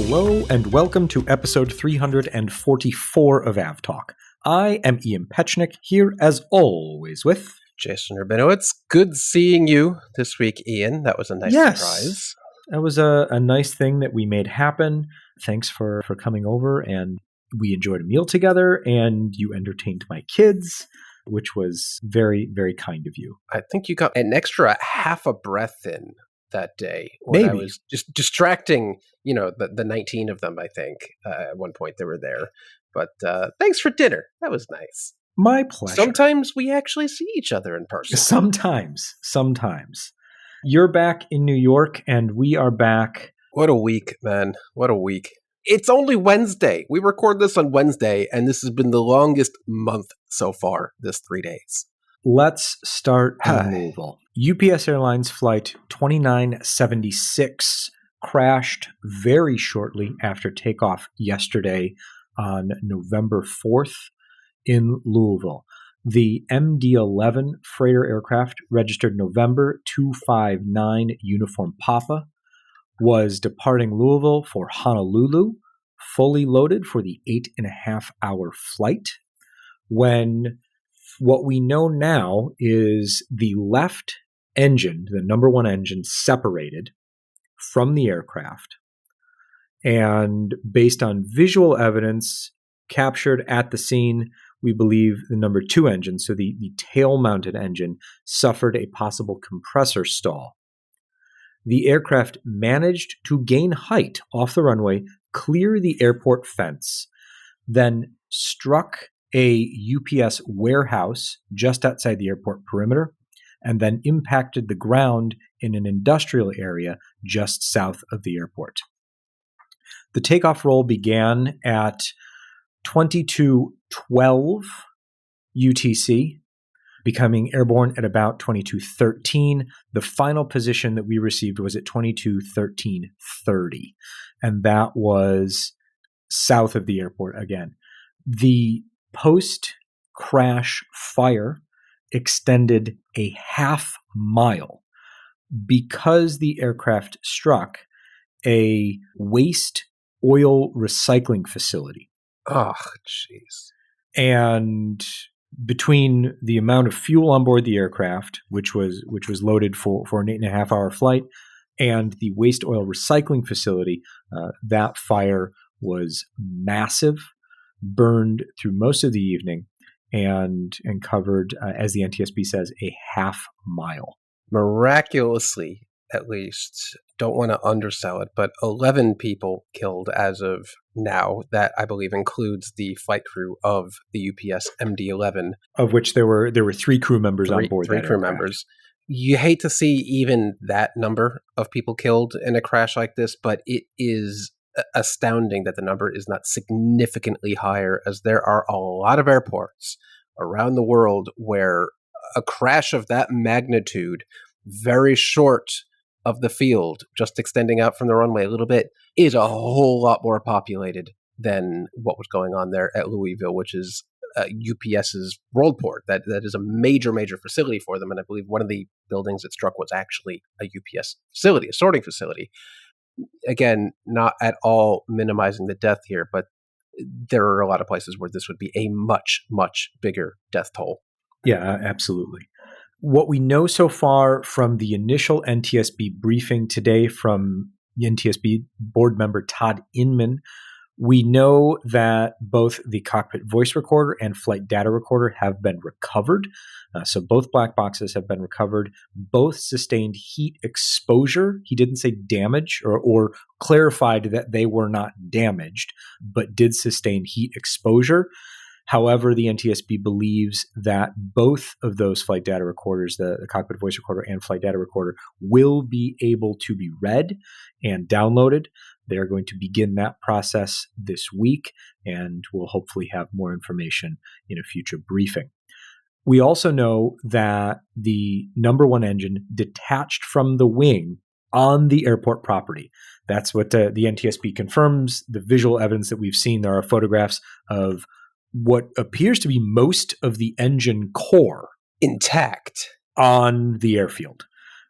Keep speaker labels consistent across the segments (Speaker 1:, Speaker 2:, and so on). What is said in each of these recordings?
Speaker 1: Hello and welcome to episode 344 of AvTalk. I am Ian Petchnick, here as always with
Speaker 2: Jason Rabinowitz. Good seeing you this week, Ian. That was a nice surprise.
Speaker 1: That was a nice thing that we made happen. Thanks for coming over, and we enjoyed a meal together, and you entertained my kids, which was very, very kind of you.
Speaker 2: I think you got an extra half a breath in that day.
Speaker 1: Maybe.
Speaker 2: I was just distracting, the 19 of them, I think. At one point they were there. But thanks for dinner. That was nice.
Speaker 1: My pleasure.
Speaker 2: Sometimes we actually see each other in person.
Speaker 1: Sometimes. You're back in New York, and we are back.
Speaker 2: What a week, man. What a week. It's only Wednesday. We record this on Wednesday, and this has been the longest month so far, this 3 days.
Speaker 1: Let's start in Louisville. UPS Airlines flight 2976 crashed very shortly after takeoff yesterday on November 4th in Louisville. The MD-11 freighter aircraft, registered November 259 Uniform Papa, was departing Louisville for Honolulu, fully loaded for the 8.5-hour flight, when what we know now is the left engine, the number one engine, separated from the aircraft. And based on visual evidence captured at the scene, we believe the number two engine, so the tail-mounted engine, suffered a possible compressor stall. The aircraft managed to gain height off the runway, clear the airport fence, then struck a UPS warehouse just outside the airport perimeter, and then impacted the ground in an industrial area just south of the airport. The takeoff roll began at 22:12 UTC, becoming airborne at about 22:13. The final position that we received was at 22:13:30, and that was south of the airport again. The post-crash fire extended a half mile because the aircraft struck a waste oil recycling facility.
Speaker 2: Oh, jeez.
Speaker 1: And between the amount of fuel on board the aircraft, which was loaded for an 8.5-hour flight, and the waste oil recycling facility, that fire was massive, burned through most of the evening, and covered, as the NTSB says, a half mile.
Speaker 2: Miraculously, at least, don't want to undersell it, but 11 people killed as of now. That, I believe, includes the flight crew of the UPS MD-11.
Speaker 1: Of which there were three crew members on board.
Speaker 2: Three crew members. You hate to see even that number of people killed in a crash like this, but it is astounding that the number is not significantly higher, as there are a lot of airports around the world where a crash of that magnitude, very short of the field, just extending out from the runway a little bit, is a whole lot more populated than what was going on there at Louisville, which is UPS's Worldport. That is a major facility for them, and I believe one of the buildings it struck was actually a UPS facility, a sorting facility. Again, not at all minimizing the death here, but there are a lot of places where this would be a much, much bigger death toll.
Speaker 1: Yeah, absolutely. What we know so far from the initial NTSB briefing today from NTSB board member Todd Inman, we know that both the cockpit voice recorder and flight data recorder have been recovered. So both black boxes have been recovered. Both sustained heat exposure. He didn't say damage or clarified that they were not damaged, but did sustain heat exposure. However, the NTSB believes that both of those flight data recorders, the cockpit voice recorder and flight data recorder, will be able to be read and downloaded. They are going to begin that process this week, and we'll hopefully have more information in a future briefing. We also know that the number one engine detached from the wing on the airport property. That's what the NTSB confirms. The visual evidence that we've seen, there are photographs of what appears to be most of the engine core
Speaker 2: intact
Speaker 1: on the airfield.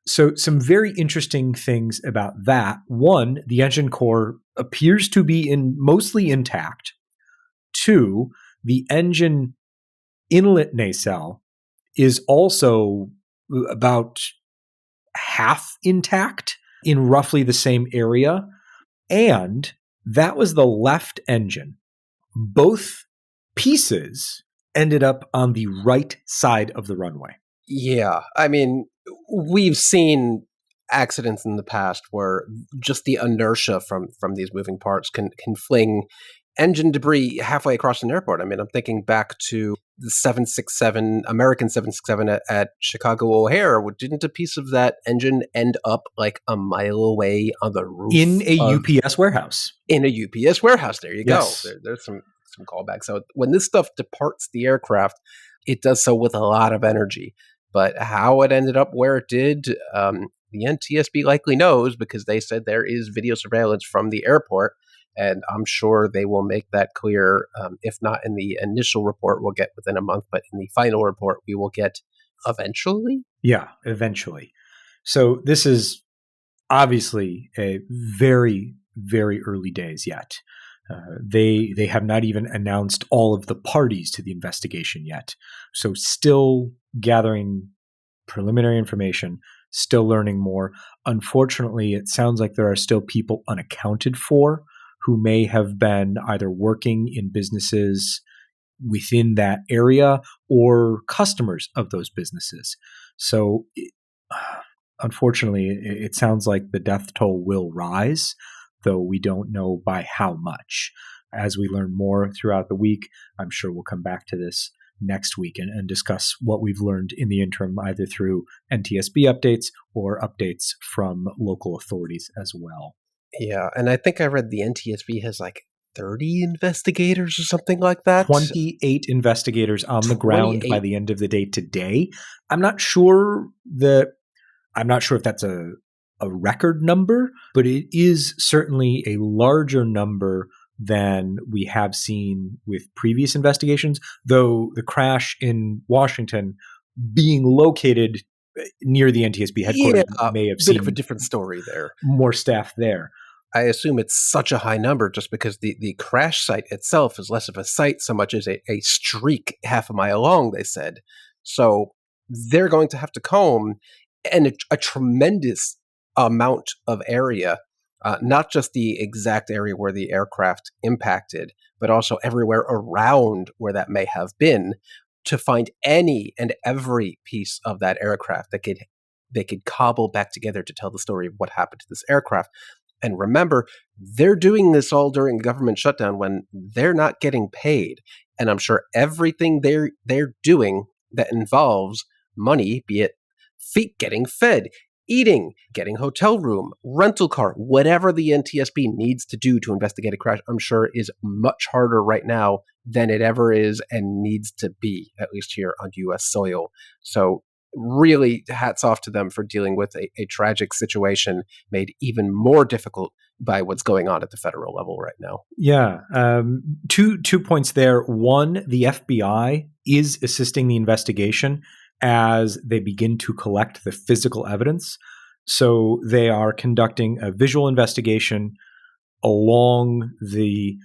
Speaker 1: So some very interesting things about that. One, the engine core appears to be mostly intact. 2, the engine inlet nacelle is also about half intact in roughly the same area. And that was the left engine. Both pieces ended up on the right side of the runway.
Speaker 2: Yeah. I mean, we've seen accidents in the past where just the inertia from these moving parts can fling engine debris halfway across an airport. I mean, I'm thinking back to the 767, American 767 at Chicago O'Hare. Didn't a piece of that engine end up like a mile away on the roof?
Speaker 1: In a UPS warehouse.
Speaker 2: In a UPS warehouse. There you
Speaker 1: Yes.
Speaker 2: go. There's some callbacks. So when this stuff departs the aircraft, it does so with a lot of energy. But how it ended up where it did, the NTSB likely knows, because they said there is video surveillance from the airport. And I'm sure they will make that clear, if not in the initial report we'll get within a month, but in the final report we will get eventually?
Speaker 1: Yeah, eventually. So this is obviously a very, very early days yet. They have not even announced all of the parties to the investigation yet. So still gathering preliminary information, still learning more. Unfortunately, it sounds like there are still people unaccounted for who may have been either working in businesses within that area or customers of those businesses. So unfortunately, it sounds like the death toll will rise, though we don't know by how much. As we learn more throughout the week, I'm sure we'll come back to this next week and discuss what we've learned in the interim, either through NTSB updates or updates from local authorities as well.
Speaker 2: Yeah, and I think I read the NTSB has like 30 investigators or something like that.
Speaker 1: 28 investigators on the ground by the end of the day today. I'm not sure if that's a record number, but it is certainly a larger number than we have seen with previous investigations, though the crash in Washington being located near the NTSB headquarters may have seen
Speaker 2: a bit of a different story there.
Speaker 1: More staff there.
Speaker 2: I assume it's such a high number just because the crash site itself is less of a site so much as a streak half a mile long, they said. So they're going to have to comb a tremendous amount of area, not just the exact area where the aircraft impacted, but also everywhere around where that may have been, to find any and every piece of that aircraft that they could cobble back together to tell the story of what happened to this aircraft. And remember, they're doing this all during a government shutdown when they're not getting paid. And I'm sure everything they're doing that involves money, be it feet getting fed, eating, getting hotel room, rental car, whatever the NTSB needs to do to investigate a crash, I'm sure is much harder right now than it ever is and needs to be, at least here on U.S. soil. So really hats off to them for dealing with a tragic situation made even more difficult by what's going on at the federal level right now.
Speaker 1: Yeah. Two points there. One, the FBI is assisting the investigation as they begin to collect the physical evidence. So they are conducting a visual investigation along the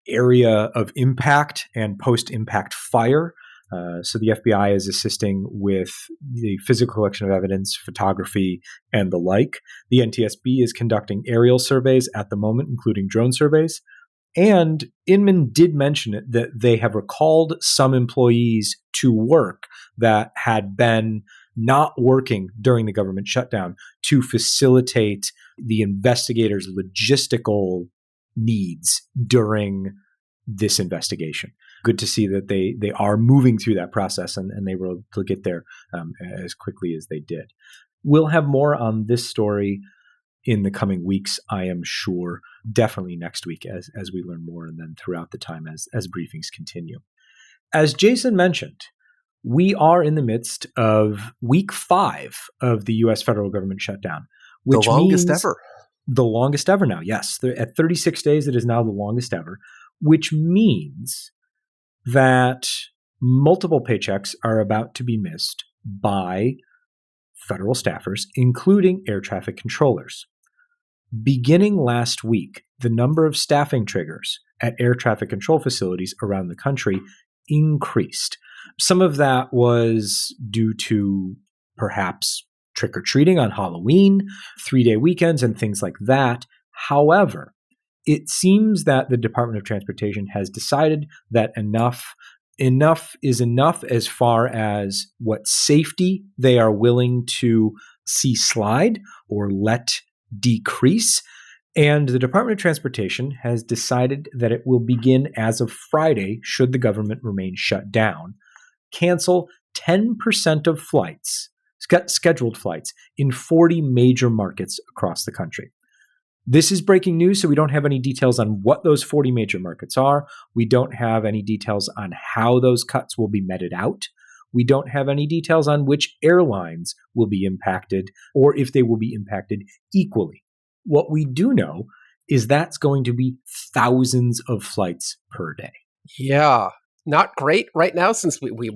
Speaker 1: area of impact and post-impact fire. So the FBI is assisting with the physical collection of evidence, photography, and the like. The NTSB is conducting aerial surveys at the moment, including drone surveys. And Inman did mention it, that they have recalled some employees to work that had been not working during the government shutdown to facilitate the investigators' logistical needs during this investigation. Good to see that they are moving through that process and they were able to get there as quickly as they did. We'll have more on this story in the coming weeks, I am sure, definitely next week as we learn more, and then throughout the time as briefings continue. As Jason mentioned, we are in the midst of week 5 of the U.S. federal government shutdown, which
Speaker 2: the longest
Speaker 1: means
Speaker 2: ever.
Speaker 1: The longest ever now, yes. At 36 days, it is now the longest ever, which means that multiple paychecks are about to be missed by federal staffers, including air traffic controllers. Beginning last week, the number of staffing triggers at air traffic control facilities around the country increased. Some of that was due to perhaps trick-or-treating on Halloween, 3-day weekends, and things like that. However, it seems that the Department of Transportation has decided that enough is enough as far as what safety they are willing to see slide or let decrease. And the Department of Transportation has decided that it will begin as of Friday, should the government remain shut down, cancel 10% of flights, scheduled flights, in 40 major markets across the country. This is breaking news, so we don't have any details on what those 40 major markets are. We don't have any details on how those cuts will be meted out. We don't have any details on which airlines will be impacted or if they will be impacted equally. What we do know is that's going to be thousands of flights per day.
Speaker 2: Yeah, not great right now since we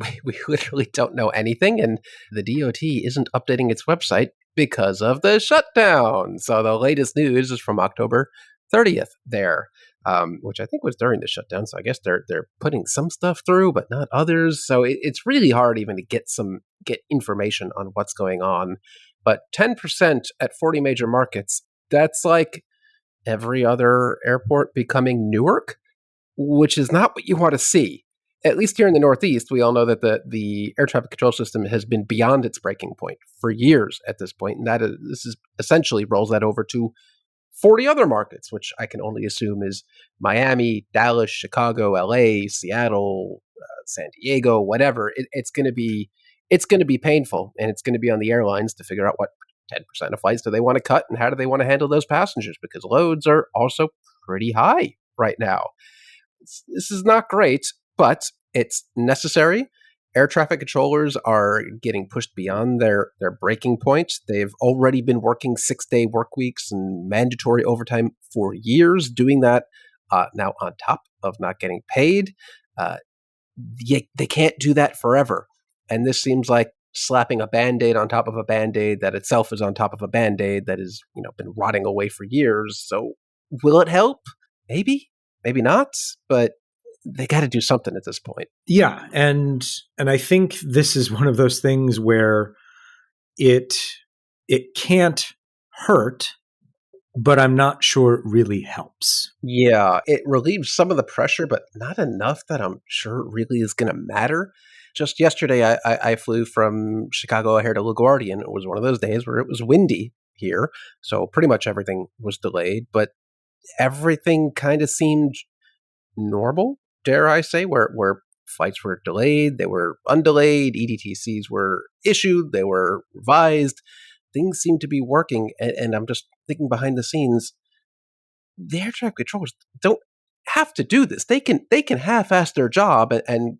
Speaker 2: literally don't know anything, and the DOT isn't updating its website because of the shutdown. So the latest news is from October 30th there, which I think was during the shutdown. So I guess they're putting some stuff through, but not others. So it's really hard even to get information on what's going on. But 10% at 40 major markets, that's like every other airport becoming Newark, which is not what you want to see. At least here in the Northeast, we all know that the air traffic control system has been beyond its breaking point for years at this point, and this is essentially rolls that over to 40 other markets, which I can only assume is Miami, Dallas, Chicago, LA, Seattle, San Diego, whatever. It's going to be painful, and it's going to be on the airlines to figure out what 10% of flights do they want to cut, and how do they want to handle those passengers, because loads are also pretty high right now. This is not great, but it's necessary. Air traffic controllers are getting pushed beyond their breaking point. They've already been working 6-day work weeks and mandatory overtime for years, doing that now on top of not getting paid. They can't do that forever. And this seems like slapping a Band-Aid on top of a Band-Aid that itself is on top of a Band-Aid that has been rotting away for years. So will it help? Maybe not, but they got to do something at this point.
Speaker 1: Yeah, and I think this is one of those things where it can't hurt, but I'm not sure it really helps.
Speaker 2: Yeah, it relieves some of the pressure, but not enough that I'm sure it really is going to matter. Just yesterday, I flew from Chicago here to LaGuardia, and it was one of those days where it was windy here, so pretty much everything was delayed, but everything kind of seemed normal, dare I say, where flights were delayed, they were undelayed, EDTCs were issued, they were revised, things seem to be working, and I'm just thinking behind the scenes, the air traffic controllers don't have to do this. They can half-ass their job and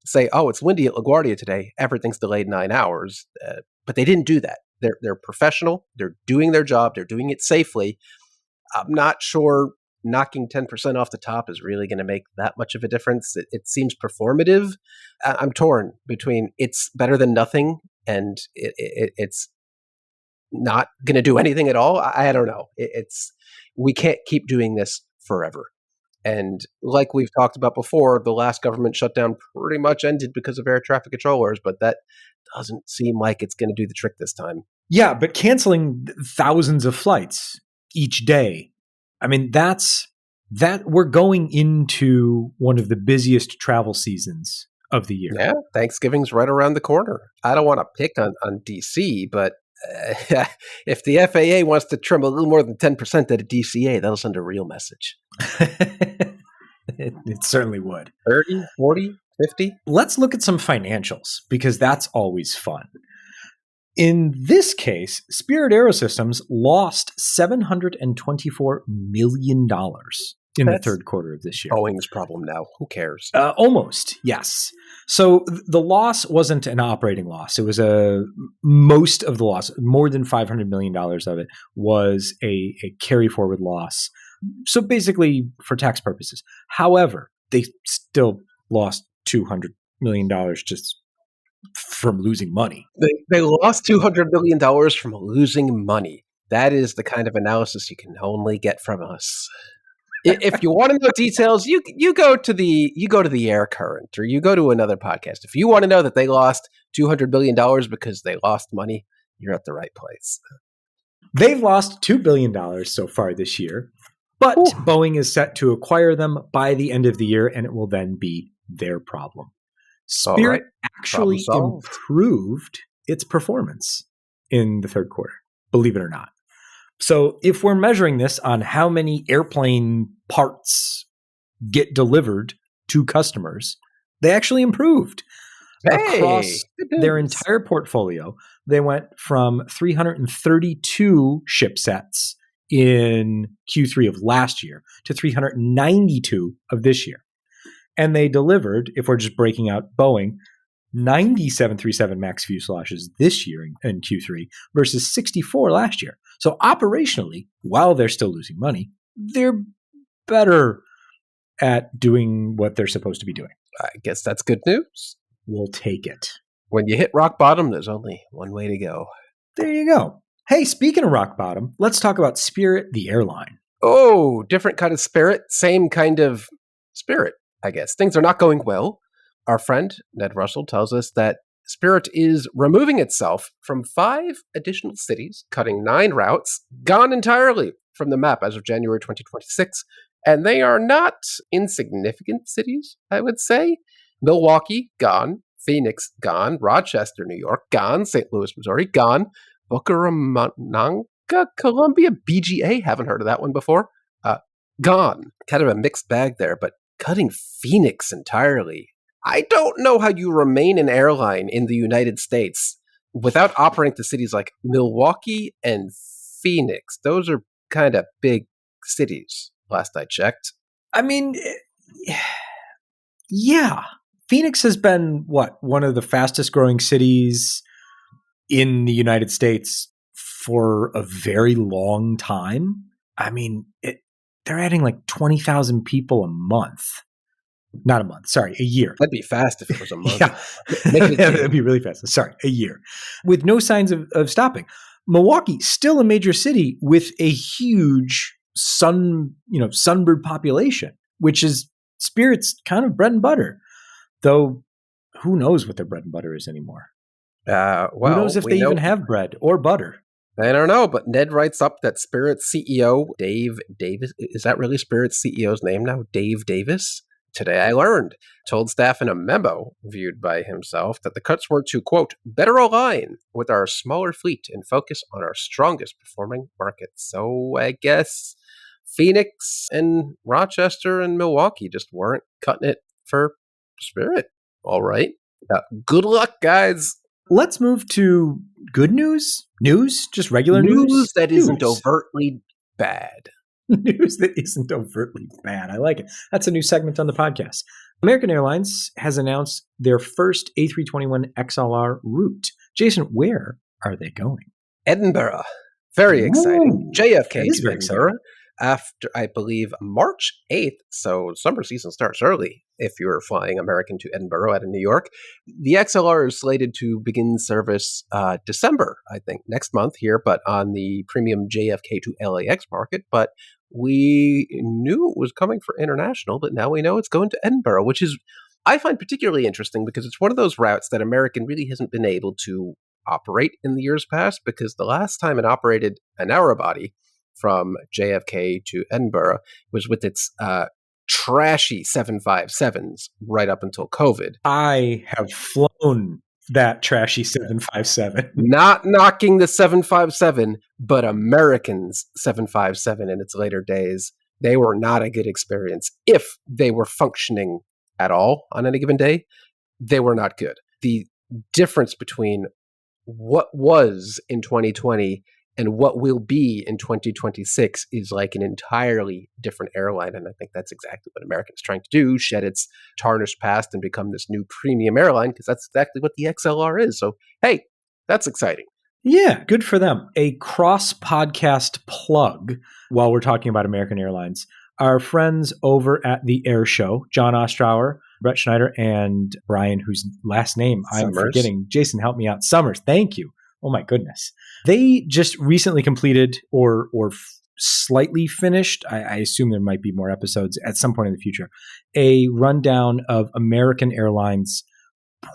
Speaker 2: say, oh, it's windy at LaGuardia today, everything's delayed 9 hours, but they didn't do that. They're professional, they're doing their job, they're doing it safely. I'm not sure knocking 10% off the top is really going to make that much of a difference. It seems performative. I'm torn between it's better than nothing and it's not going to do anything at all. I don't know. We can't keep doing this forever. And like we've talked about before, the last government shutdown pretty much ended because of air traffic controllers, but that doesn't seem like it's going to do the trick this time.
Speaker 1: Yeah, but canceling thousands of flights each day, I mean, that we're going into one of the busiest travel seasons of the year.
Speaker 2: Yeah, Thanksgiving's right around the corner. I don't want to pick on DC, but if the FAA wants to trim a little more than 10% at a DCA, that'll send a real message.
Speaker 1: It certainly would.
Speaker 2: 30, 40, 50?
Speaker 1: Let's look at some financials, because that's always fun. In this case, Spirit AeroSystems lost $724 million in the third quarter of this year.
Speaker 2: Boeing's problem now. Who cares?
Speaker 1: Almost, yes. So the loss wasn't an operating loss. It was most of the loss, more than $500 million of it, was a carry forward loss. So basically for tax purposes. However, they still lost $200 million just from losing money.
Speaker 2: They lost $200 million from losing money. That is the kind of analysis you can only get from us. If you want to know details, you go to the Air Current, or you go to another podcast. If you want to know that they lost $200 billion because they lost money, you're at the right place.
Speaker 1: They've lost $2 billion so far this year, but Boeing is set to acquire them by the end of the year, and it will then be their problem. Spirit actually improved its performance in the third quarter, believe it or not. So if we're measuring this on how many airplane parts get delivered to customers, they actually improved. Across their entire portfolio, they went from 332 ship sets in Q3 of last year to 392 of this year. And they delivered, if we're just breaking out Boeing, 90 737 MAX fuselages this year in Q3 versus 64 last year. So operationally, while they're still losing money, they're better at doing what they're supposed to be doing.
Speaker 2: I guess that's good news.
Speaker 1: We'll take it.
Speaker 2: When you hit rock bottom, there's only one way to go.
Speaker 1: There you go. Hey, speaking of rock bottom, let's talk about Spirit, the airline.
Speaker 2: Oh, different kind of Spirit, same kind of Spirit, I guess. Things are not going well. Our friend, Ned Russell, tells us that Spirit is removing itself from 5 additional cities, cutting 9 routes, gone entirely from the map as of January 2026. And they are not insignificant cities, I would say. Milwaukee, gone. Phoenix, gone. Rochester, New York, gone. St. Louis, Missouri, gone. Bucaramanga, Columbia, BGA, haven't heard of that one before. Gone. Kind of a mixed bag there, but cutting Phoenix entirely. I don't know how you remain an airline in the United States without operating to cities like Milwaukee and Phoenix. Those are kind of big cities, last I checked.
Speaker 1: I mean, yeah. Phoenix has been, one of the fastest growing cities in the United States for a very long time. I mean, they're adding like 20,000 people a month. Not a month, sorry, a year.
Speaker 2: That'd be fast if it was a month.
Speaker 1: Yeah, that'd be really fast. Sorry, a year. With no signs of stopping. Milwaukee, still a major city with a huge sunbird population, which is Spirit's kind of bread and butter. Though, who knows what their bread and butter is anymore? Who knows if they even have bread or butter?
Speaker 2: I don't know, but Ned writes up that Spirit's CEO, Dave Davis, is that really Spirit's CEO's name now? Dave Davis? Today I learned, told staff in a memo viewed by himself that the cuts were to, quote, better align with our smaller fleet and focus on our strongest performing markets. So I guess Phoenix and Rochester and Milwaukee just weren't cutting it for Spirit. All right. Good luck, guys.
Speaker 1: Let's move to good news. Just regular news.
Speaker 2: News that isn't overtly bad.
Speaker 1: News that isn't overtly bad. I like it. That's a new segment on the podcast. American Airlines has announced their first A321 XLR route. Jason, where are they going?
Speaker 2: Edinburgh. Very exciting. JFK
Speaker 1: is
Speaker 2: to Edinburgh after, I believe, March 8th. So summer season starts early if you're flying American to Edinburgh out of New York. The XLR is slated to begin service December, I think, next month here, but on the premium JFK to LAX market. But we knew it was coming for international, but now we know it's going to Edinburgh, which is, I find particularly interesting because it's one of those routes that American really hasn't been able to operate in the years past, because the last time it operated a narrow body from JFK to Edinburgh was with its trashy 757s right up until COVID.
Speaker 1: I have flown that trashy 757.
Speaker 2: Not knocking the 757, but American's 757 in its later days. They were not a good experience. If they were functioning at all on any given day, they were not good. The difference between what was in 2020 and what will be in 2026 is like an entirely different airline. And I think that's exactly what American is trying to do, shed its tarnished past and become this new premium airline, because that's exactly what the XLR is. So, hey, that's exciting.
Speaker 1: Yeah, good for them. A cross-podcast plug while we're talking about American Airlines. Our friends over at the Air Show, John Ostrower, Brett Schneider, and Brian, whose last name I'm forgetting. Jason, help me out. Summers, thank you. Oh my goodness. They just recently completed or slightly finished, I assume there might be more episodes at some point in the future, a rundown of American Airlines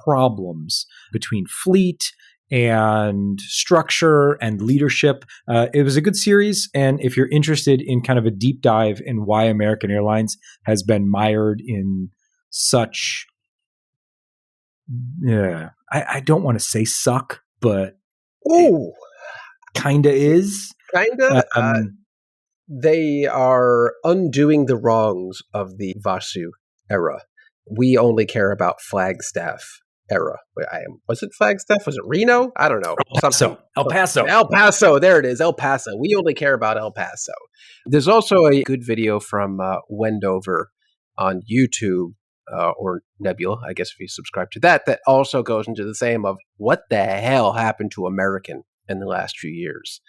Speaker 1: problems between fleet and structure and leadership. It was a good series, and if you're interested in kind of a deep dive in why American Airlines has been mired in such, I don't want to say suck, but kind of is.
Speaker 2: Kind of. They are undoing the wrongs of the Vasu era. We only care about Flagstaff era. Was it Flagstaff? Was it Reno? I don't know.
Speaker 1: El Paso.
Speaker 2: El Paso. There it is. El Paso. We only care about El Paso. There's also a good video from Wendover on YouTube, or Nebula, I guess if you subscribe to that also goes into the same of what the hell happened to American in the last few years.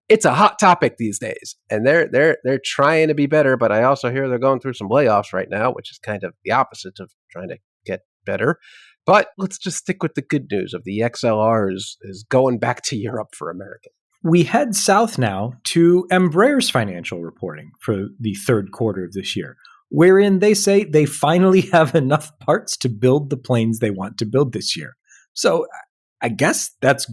Speaker 2: It's a hot topic these days, and they're trying to be better, but I also hear they're going through some layoffs right now, which is kind of the opposite of trying to get better. But let's just stick with the good news of the XLR is going back to Europe for American.
Speaker 1: We head south now to Embraer's financial reporting for the third quarter of this year, wherein they say they finally have enough parts to build the planes they want to build this year. So I guess that's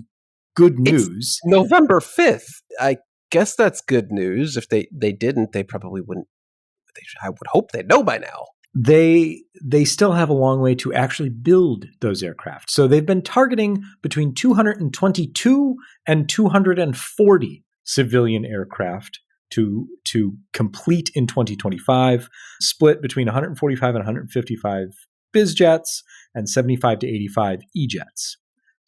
Speaker 1: good news.
Speaker 2: It's November 5th. I guess that's good news. If they didn't, they probably wouldn't. I would hope they'd know by now.
Speaker 1: They still have a long way to actually build those aircraft. So they've been targeting between 222 and 240 civilian aircraft to complete in 2025, split between 145 and 155 biz jets and 75 to 85 E-jets.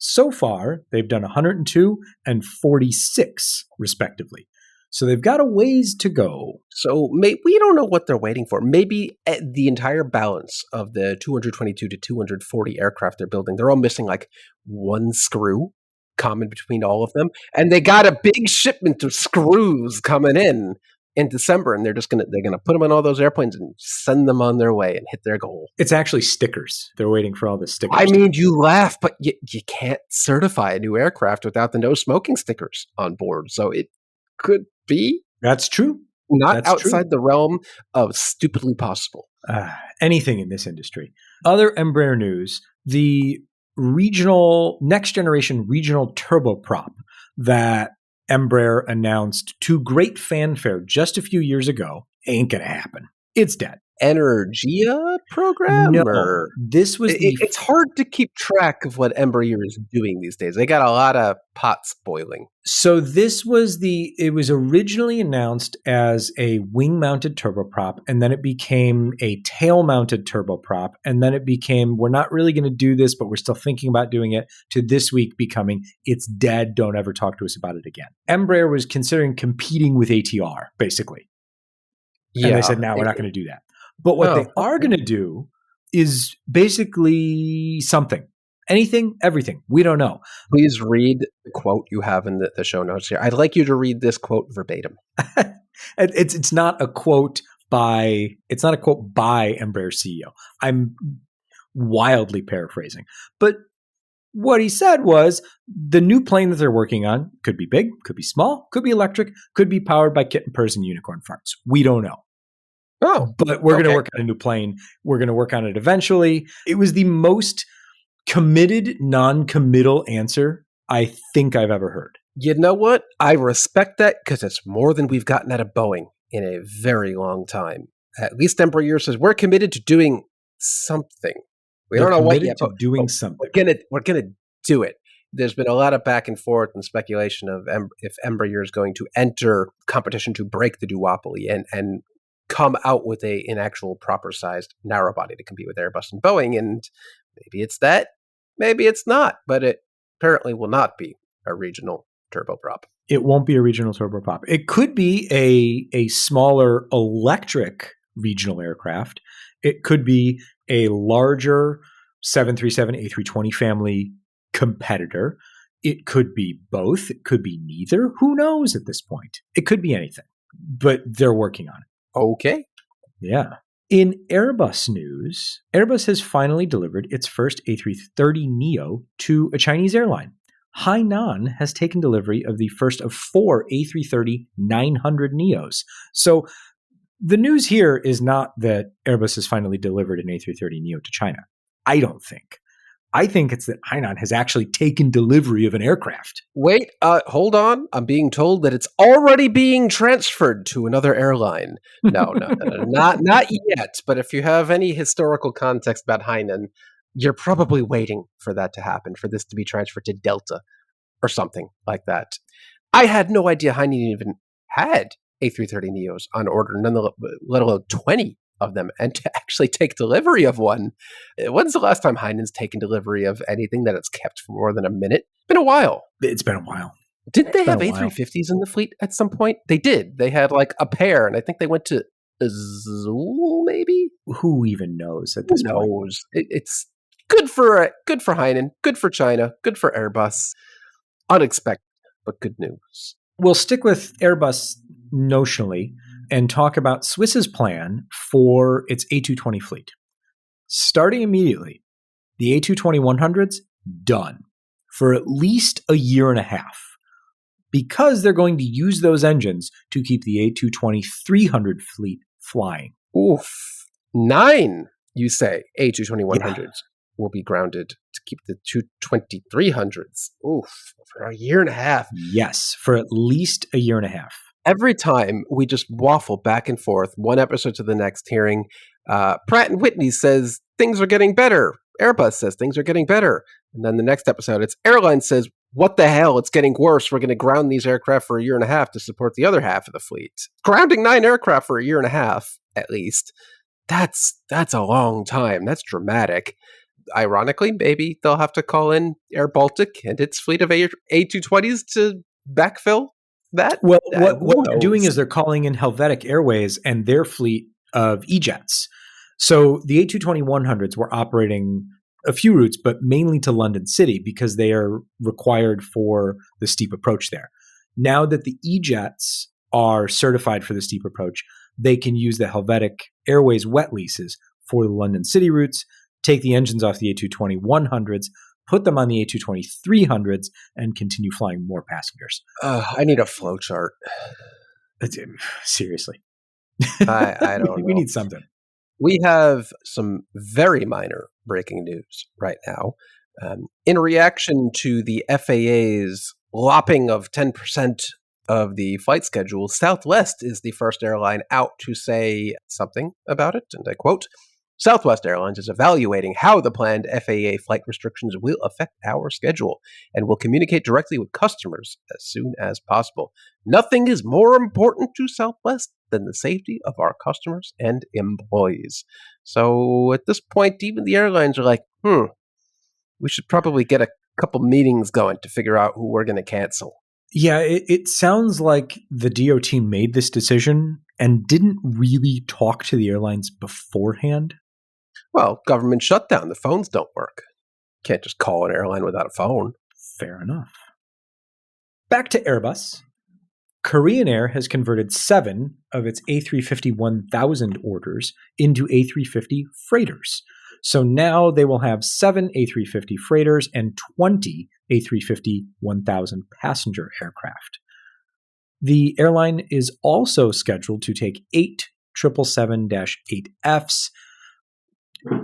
Speaker 1: So far, they've done 102 and 46, respectively. So they've got a ways to go.
Speaker 2: So we don't know what they're waiting for. Maybe the entire balance of the 222 to 240 aircraft they're building, they're all missing like one screw common between all of them. And they got a big shipment of screws coming in December, and they're gonna put them on all those airplanes and send them on their way and hit their goal.
Speaker 1: It's actually stickers. They're waiting for all the stickers.
Speaker 2: I mean, you laugh, but you can't certify a new aircraft without the no smoking stickers on board. So it could be.
Speaker 1: That's true.
Speaker 2: That's outside the realm of stupidly possible.
Speaker 1: Anything in this industry. Other Embraer news: the next generation regional turboprop that Embraer announced to great fanfare just a few years ago ain't going to happen. It's dead.
Speaker 2: Energia program?
Speaker 1: No, this was
Speaker 2: it's hard to keep track of what Embraer is doing these days. They got a lot of pots boiling.
Speaker 1: So it was originally announced as a wing-mounted turboprop, and then it became a tail-mounted turboprop, and then it became, we're not really going to do this, but we're still thinking about doing it, to this week becoming, it's dead, don't ever talk to us about it again. Embraer was considering competing with ATR, basically. And they said, no, we're not going to do that. But what they are going to do is basically something. Anything, everything. We don't know.
Speaker 2: Please read the quote you have in the show notes here. I'd like you to read this quote verbatim.
Speaker 1: It's not a quote by Embraer CEO. I'm wildly paraphrasing. But what he said was the new plane that they're working on could be big, could be small, could be electric, could be powered by kitten purrs and unicorn farts. We don't know.
Speaker 2: Oh,
Speaker 1: but we're going to work on a new plane. We're going to work on it eventually. It was the most committed, non-committal answer I think I've ever heard.
Speaker 2: You know what? I respect that because it's more than we've gotten out of Boeing in a very long time. At least Embraer says we're committed to doing something. We don't know what yet, but
Speaker 1: doing something.
Speaker 2: We're gonna do it. There's been a lot of back and forth and speculation of if Embraer is going to enter competition to break the duopoly and come out with an actual proper sized narrow body to compete with Airbus and Boeing. And maybe it's that, maybe it's not, but it apparently will not be a regional turboprop.
Speaker 1: It won't be a regional turboprop. It could be a smaller electric regional aircraft. It could be a larger 737, A320 family competitor. It could be both. It could be neither. Who knows at this point? It could be anything, but they're working on it.
Speaker 2: Okay.
Speaker 1: Yeah. In Airbus news, Airbus has finally delivered its first A330neo to a Chinese airline. Hainan has taken delivery of the first of 4 A330-900 NEOs. So the news here is not that Airbus has finally delivered an A330neo to China. I don't think. I think it's that Hainan has actually taken delivery of an aircraft.
Speaker 2: Wait, hold on. I'm being told that it's already being transferred to another airline. No, not yet. But if you have any historical context about Hainan, you're probably waiting for that to happen, for this to be transferred to Delta or something like that. I had no idea Hainan even had A330neos on order, let alone 20 of them, and to actually take delivery of one. When's the last time Hainan's taken delivery of anything that it's kept for more than a minute? Been a while.
Speaker 1: It's been a while.
Speaker 2: Didn't they have A350s in the fleet at some point? They did. They had like a pair, and I think they went to Azul, maybe?
Speaker 1: Who even knows at this point?
Speaker 2: Who knows? It's good for Hainan, good for China, good for Airbus. Unexpected, but good news.
Speaker 1: We'll stick with Airbus notionally and talk about Swiss's plan for its A220 fleet. Starting immediately, the A220-100s, done for at least a year and a half, because they're going to use those engines to keep the A220-300 fleet flying.
Speaker 2: Oof. 9, you say, A220-100s will be grounded to keep the 220-300s. Oof, for a year and a half.
Speaker 1: Yes, for at least a year and a half.
Speaker 2: Every time we just waffle back and forth, one episode to the next, hearing Pratt & Whitney says things are getting better. Airbus says things are getting better. And then the next episode, it's airline says, what the hell, it's getting worse. We're going to ground these aircraft for a year and a half to support the other half of the fleet. Grounding 9 aircraft for a year and a half, at least. That's a long time. That's dramatic. Ironically, maybe they'll have to call in Air Baltic and its fleet of A220s to backfill that.
Speaker 1: Well, what they're doing is they're calling in Helvetic Airways and their fleet of E-jets. So the A220-100s were operating a few routes, but mainly to London City because they are required for the steep approach there. Now that the E-jets are certified for the steep approach, they can use the Helvetic Airways wet leases for the London City routes, take the engines off the A220-100s, put them on the A220-300s, and continue flying more passengers.
Speaker 2: I need a flow chart.
Speaker 1: Seriously.
Speaker 2: I don't know.
Speaker 1: We need something.
Speaker 2: We have some very minor breaking news right now. In reaction to the FAA's lopping of 10% of the flight schedule, Southwest is the first airline out to say something about it, and I quote, Southwest Airlines is evaluating how the planned FAA flight restrictions will affect our schedule and will communicate directly with customers as soon as possible. Nothing is more important to Southwest than the safety of our customers and employees. So at this point, even the airlines are like, we should probably get a couple meetings going to figure out who we're going to cancel.
Speaker 1: Yeah, it sounds like the DOT made this decision and didn't really talk to the airlines beforehand.
Speaker 2: Well, government shutdown. The phones don't work. Can't just call an airline without a phone.
Speaker 1: Fair enough. Back to Airbus. Korean Air has converted 7 of its A350-1000 orders into A350 freighters. So now they will have 7 A350 freighters and 20 A350-1000 passenger aircraft. The airline is also scheduled to take 8 777-8Fs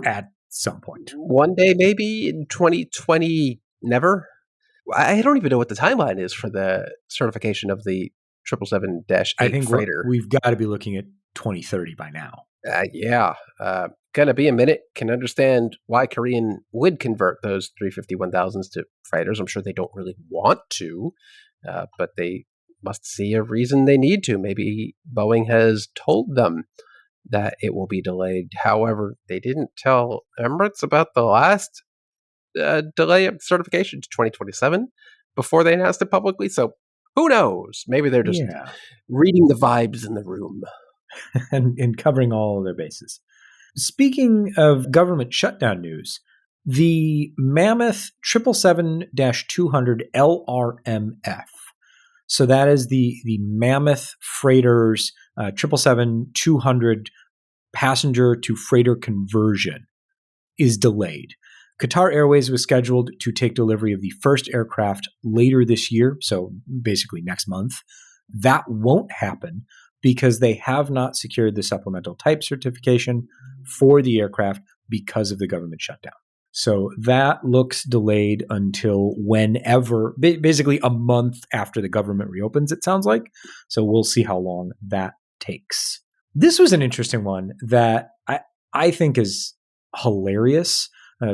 Speaker 1: at some point.
Speaker 2: One day, maybe in 2020, never? I don't even know what the timeline is for the certification of the 777-8
Speaker 1: I think
Speaker 2: freighter.
Speaker 1: We've got to be looking at 2030 by now.
Speaker 2: Gonna be a minute. Can understand why Korean would convert those 350-1000s to freighters. I'm sure they don't really want to, but they must see a reason they need to. Maybe Boeing has told them that it will be delayed. However, they didn't tell Emirates about the last delay of certification to 2027 before they announced it publicly. So who knows? Maybe they're just reading the vibes in the room.
Speaker 1: and covering all of their bases. Speaking of government shutdown news, the Mammoth 777-200 LRMF. So that is the Mammoth Freighters 777-200 passenger to freighter conversion is delayed. Qatar Airways was scheduled to take delivery of the first aircraft later this year, so basically next month. That won't happen because they have not secured the supplemental type certification for the aircraft because of the government shutdown. So that looks delayed until whenever, basically a month after the government reopens, it sounds like. So we'll see how long that takes. This was an interesting one that I think is hilarious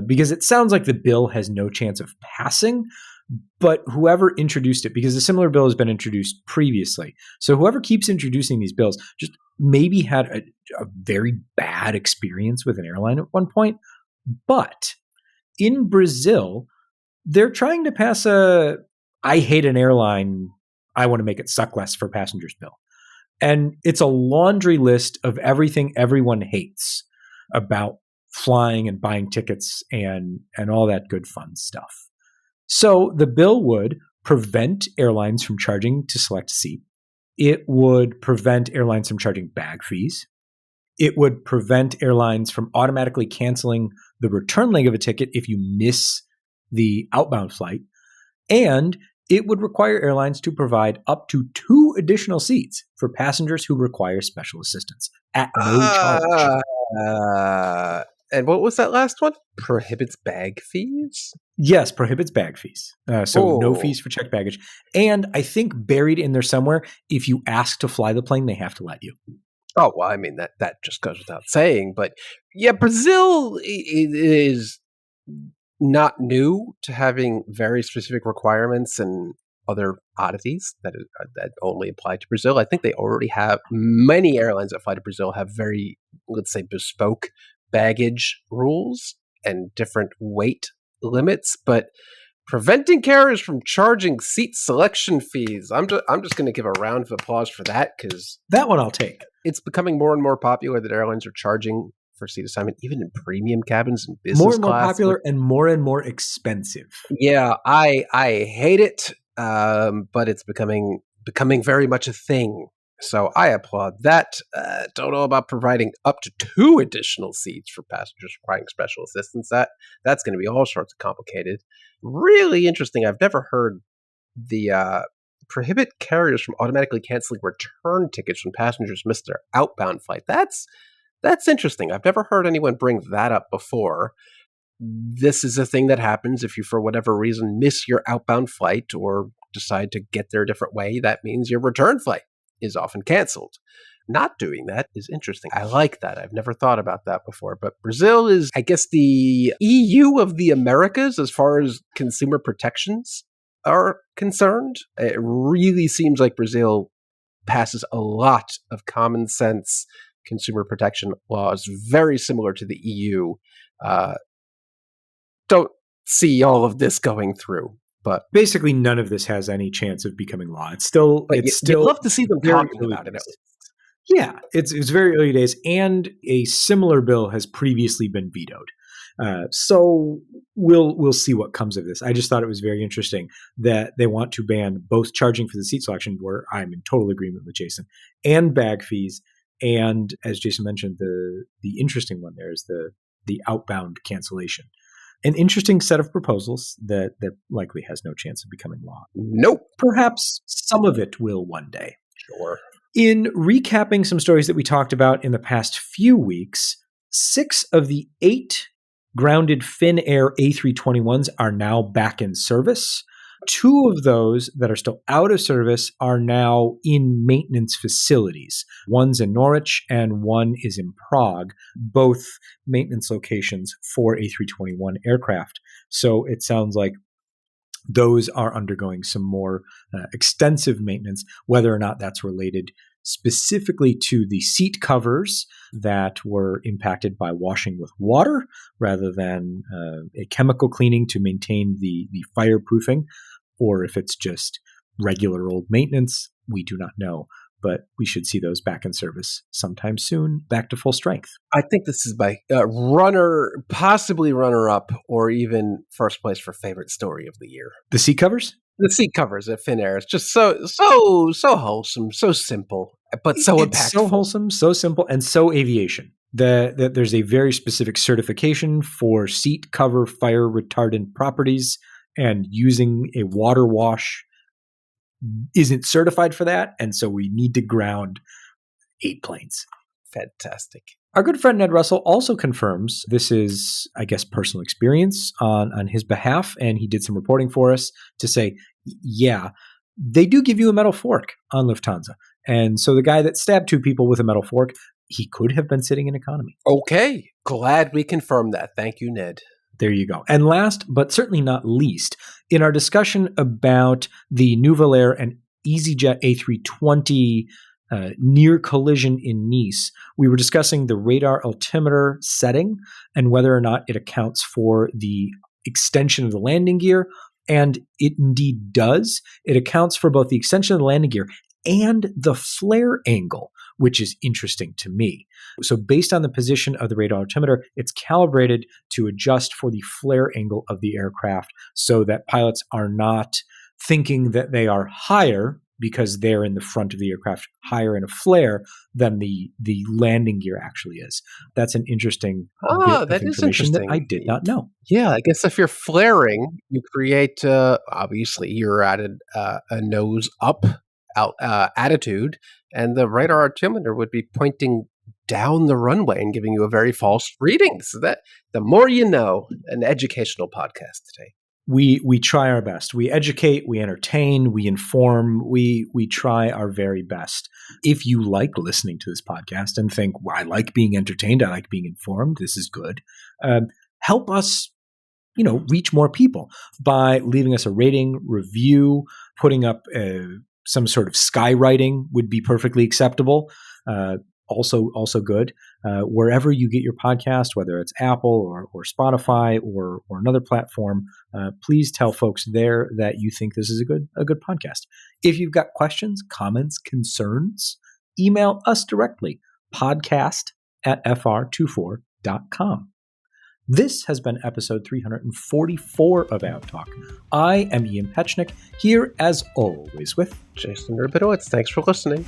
Speaker 1: because it sounds like the bill has no chance of passing, but whoever introduced it, because a similar bill has been introduced previously. So whoever keeps introducing these bills just maybe had a very bad experience with an airline at one point. But in Brazil, they're trying to pass a I hate an airline, I want to make it suck less for passengers bill. And it's a laundry list of everything everyone hates about flying and buying tickets and all that good fun stuff. So the bill would prevent airlines from charging to select a seat. It would prevent airlines from charging bag fees. It would prevent airlines from automatically canceling the return leg of a ticket if you miss the outbound flight. And it would require airlines to provide up to 2 additional seats for passengers who require special assistance at no charge.
Speaker 2: And what was that last one? Prohibits bag fees?
Speaker 1: Yes, prohibits bag fees. So no fees for checked baggage. And I think buried in there somewhere, if you ask to fly the plane, they have to let you.
Speaker 2: Oh, well, I mean, that just goes without saying. But yeah, Brazil is not new to having very specific requirements and other oddities that only apply to Brazil. I think they already have many airlines that fly to Brazil have very, let's say, bespoke baggage rules and different weight limits, but preventing carriers from charging seat selection fees. I'm just going to give a round of applause for that because
Speaker 1: that one I'll take.
Speaker 2: It's becoming more and more popular that airlines are charging for seat assignment, even in premium cabins and business
Speaker 1: more and more
Speaker 2: class.
Speaker 1: Popular and more expensive.
Speaker 2: Yeah, I hate it, but it's becoming very much a thing. So I applaud that. Don't know about providing up to 2 additional seats for passengers requiring special assistance. That's going to be all sorts of complicated. Really interesting. I've never heard the prohibit carriers from automatically canceling return tickets when passengers miss their outbound flight. That's interesting. I've never heard anyone bring that up before. This is a thing that happens if you, for whatever reason, miss your outbound flight or decide to get there a different way. That means your return flight is often canceled. Not doing that is interesting. I like that. I've never thought about that before. But Brazil is, I guess, the EU of the Americas as far as consumer protections are concerned. It really seems like Brazil passes a lot of common sense consumer protection laws, very similar to the EU. Don't see all of this going through. But
Speaker 1: basically, none of this has any chance of becoming law. It's still
Speaker 2: you'd love to see them talking about it.
Speaker 1: Yeah, it's very early days, and a similar bill has previously been vetoed. So we'll see what comes of this. I just thought it was very interesting that they want to ban both charging for the seat selection, where I'm in total agreement with Jason, and bag fees, and as Jason mentioned, the interesting one there is the outbound cancellation. An interesting set of proposals that likely has no chance of becoming law.
Speaker 2: Nope.
Speaker 1: Perhaps some of it will one day.
Speaker 2: Sure.
Speaker 1: In recapping some stories that we talked about in the past few weeks, 6 of the 8 grounded Finnair A321s are now back in service. 2 of those that are still out of service are now in maintenance facilities. One's in Norwich and one is in Prague, both maintenance locations for A321 aircraft. So it sounds like those are undergoing some more extensive maintenance, whether or not that's related specifically to the seat covers that were impacted by washing with water rather than a chemical cleaning to maintain the fireproofing, or if it's just regular old maintenance, we do not know. But we should see those back in service sometime soon, back to full strength.
Speaker 2: I think this is my possibly runner-up, or even first place for favorite story of the year.
Speaker 1: The seat covers?
Speaker 2: The seat covers at Finnair. It's just so wholesome, so simple. but so impactful.
Speaker 1: It's so wholesome, so simple, and so aviation. That there's a very specific certification for seat cover fire retardant properties, and using a water wash isn't certified for that, and so we need to ground 8 planes.
Speaker 2: Fantastic.
Speaker 1: Our good friend Ned Russell also confirms this is, I guess, personal experience on his behalf, and he did some reporting for us to say, yeah, they do give you a metal fork on Lufthansa. And so the guy that stabbed 2 people with a metal fork, he could have been sitting in economy.
Speaker 2: Okay. Glad we confirmed that. Thank you, Ned.
Speaker 1: There you go. And last, but certainly not least, in our discussion about the Nouvelle Air and EasyJet A320 near collision in Nice, we were discussing the radar altimeter setting and whether or not it accounts for the extension of the landing gear. And it indeed does. It accounts for both the extension of the landing gear and the flare angle, which is interesting to me. So based on the position of the radar altimeter, it's calibrated to adjust for the flare angle of the aircraft so that pilots are not thinking that they are higher because they're in the front of the aircraft, higher in a flare than the landing gear actually is. That's an interesting bit of
Speaker 2: that is
Speaker 1: information
Speaker 2: interesting.
Speaker 1: that I did not know.
Speaker 2: Yeah, I guess if you're flaring, you create, obviously, you're at a nose up attitude, and the radar altimeter would be pointing down the runway and giving you a very false reading. So that the more you know, an educational podcast today.
Speaker 1: We try our best. We educate, we entertain, we inform, we try our very best. If you like listening to this podcast and think, well, I like being entertained, I like being informed, this is good, help us, reach more people by leaving us a rating, review, putting up some sort of skywriting would be perfectly acceptable. Also good. Wherever you get your podcast, whether it's Apple or Spotify or another platform, please tell folks there that you think this is a good podcast. If you've got questions, comments, concerns, email us directly, podcast@fr24.com. This has been episode 344 of AvTalk. I am Ian Petchnick, here as always with
Speaker 2: Jason Rabinowitz. Thanks for listening.